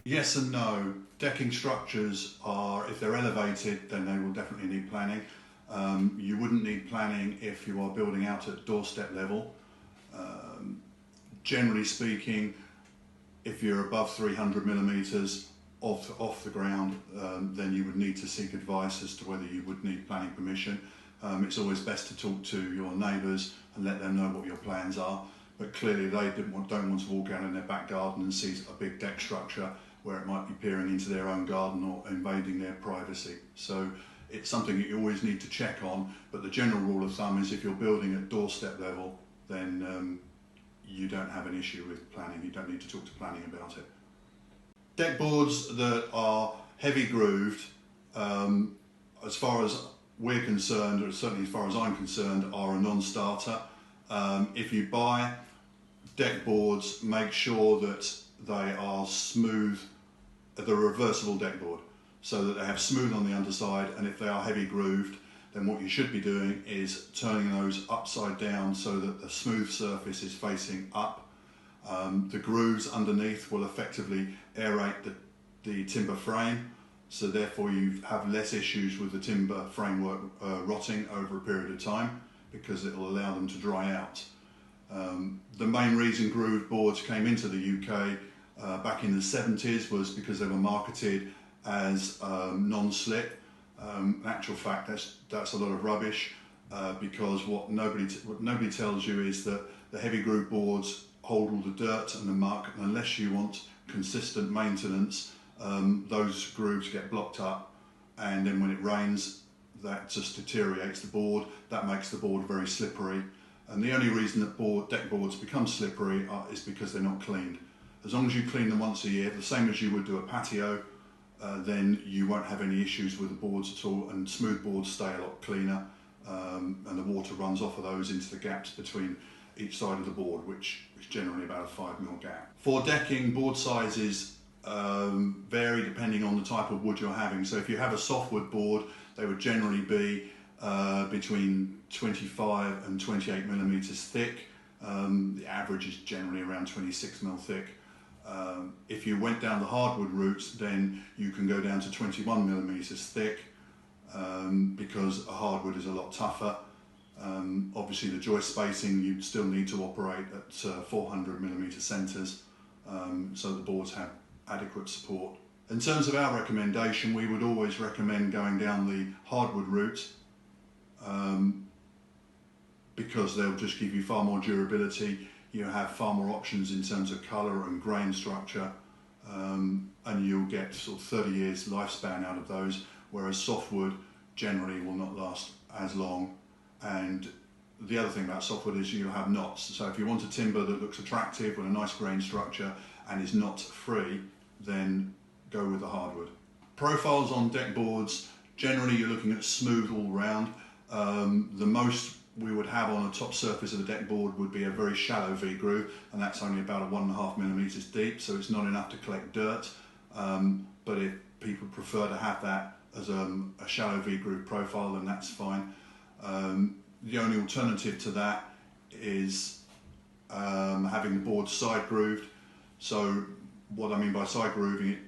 Yes and no. Decking structures are, if they're elevated, then they will definitely need planning. You wouldn't need planning if you are building out at doorstep level. Generally speaking, if you're above 300 millimetres off the ground, then you would need to seek advice as to whether you would need planning permission. It's always best to talk to your neighbours and let them know what your plans are. But clearly they don't want to walk out in their back garden and see a big deck structure where it might be peering into their own garden or invading their privacy. So it's something that you always need to check on, but the general rule of thumb is if you're building at doorstep level, then you don't have an issue with planning. You don't need to talk to planning about it. Deck boards that are heavy grooved, as far as we're concerned, or certainly as far as I'm concerned, are a non-starter. If you buy deck boards, make sure that they are smooth, the reversible deck board, so that they have smooth on the underside, and if they are heavy grooved, then what you should be doing is turning those upside down so that the smooth surface is facing up. The grooves underneath will effectively aerate the timber frame, so therefore you have less issues with the timber framework rotting over a period of time, because it will allow them to dry out. The main reason grooved boards came into the UK back in the 70s was because they were marketed as non-slip. In actual fact, that's a lot of rubbish, because what nobody tells you is that the heavy groove boards hold all the dirt and the muck, and unless you want consistent maintenance, those grooves get blocked up, and then when it rains, that just deteriorates the board. That makes the board very slippery, and the only reason that deck boards become slippery is because they're not cleaned. As long as you clean them once a year, the same as you would do a patio, then you won't have any issues with the boards at all, and smooth boards stay a lot cleaner, and the water runs off of those into the gaps between each side of the board, which is generally about a 5mm gap. For decking, board sizes vary depending on the type of wood you're having. So if you have a softwood board, they would generally be between 25 and 28mm thick. The average is generally around 26mm thick. If you went down the hardwood route, then you can go down to 21mm thick, because a hardwood is a lot tougher. Obviously the joist spacing, you'd still need to operate at 400mm centres, so the boards have adequate support. In terms of our recommendation, we would always recommend going down the hardwood route, because they'll just give you far more durability. You have far more options in terms of colour and grain structure, and you'll get sort of 30 years lifespan out of those, whereas softwood generally will not last as long. And the other thing about softwood is you'll have knots. So if you want a timber that looks attractive with a nice grain structure and is knot free, then go with the hardwood. Profiles on deck boards, generally you're looking at smooth all round. The most we would have on a top surface of a deck board would be a very shallow V-groove, and that's only about 1.5mm deep, so it's not enough to collect dirt. But if people prefer to have that as a shallow V-groove profile, then that's fine. The only alternative to that is having the board side grooved. So what I mean by side grooving,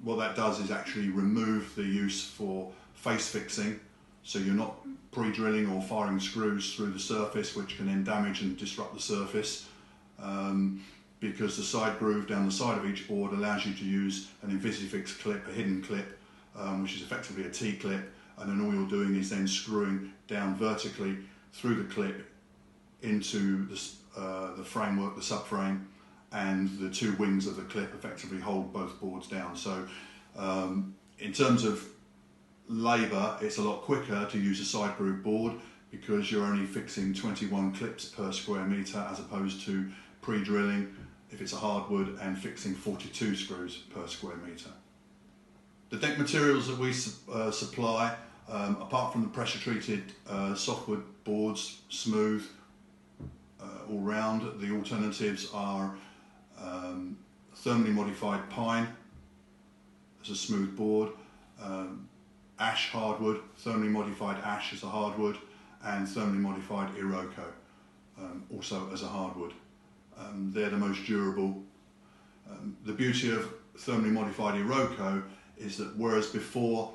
what that does is actually remove the use for face fixing, so you're not pre-drilling or firing screws through the surface, which can then damage and disrupt the surface, because the side groove down the side of each board allows you to use an Invisifix clip, a hidden clip, which is effectively a T-clip, and then all you're doing is then screwing down vertically through the clip into the framework, the subframe, and the two wings of the clip effectively hold both boards down. So in terms of labour, it's a lot quicker to use a side groove board, because you're only fixing 21 clips per square metre, as opposed to pre-drilling, if it's a hardwood, and fixing 42 screws per square metre. The deck materials that we supply, apart from the pressure treated softwood boards, smooth all round, the alternatives are thermally modified pine as a smooth board, ash hardwood, thermally modified ash as a hardwood, and thermally modified Iroko also as a hardwood. They're the most durable. The beauty of thermally modified Iroko is that whereas before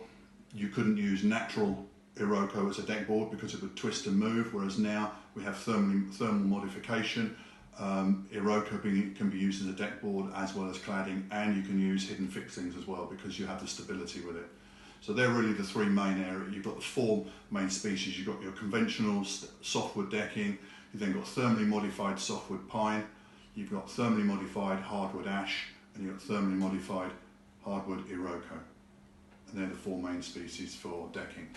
you couldn't use natural Iroko as a deck board because it would twist and move, whereas now we have thermal modification. Iroko can be used as a deck board as well as cladding, and you can use hidden fixings as well because you have the stability with it. So they're really the three main areas. You've got the four main species. You've got your conventional softwood decking, you've then got thermally modified softwood pine, you've got thermally modified hardwood ash, and you've got thermally modified hardwood Iroko. And they're the four main species for decking.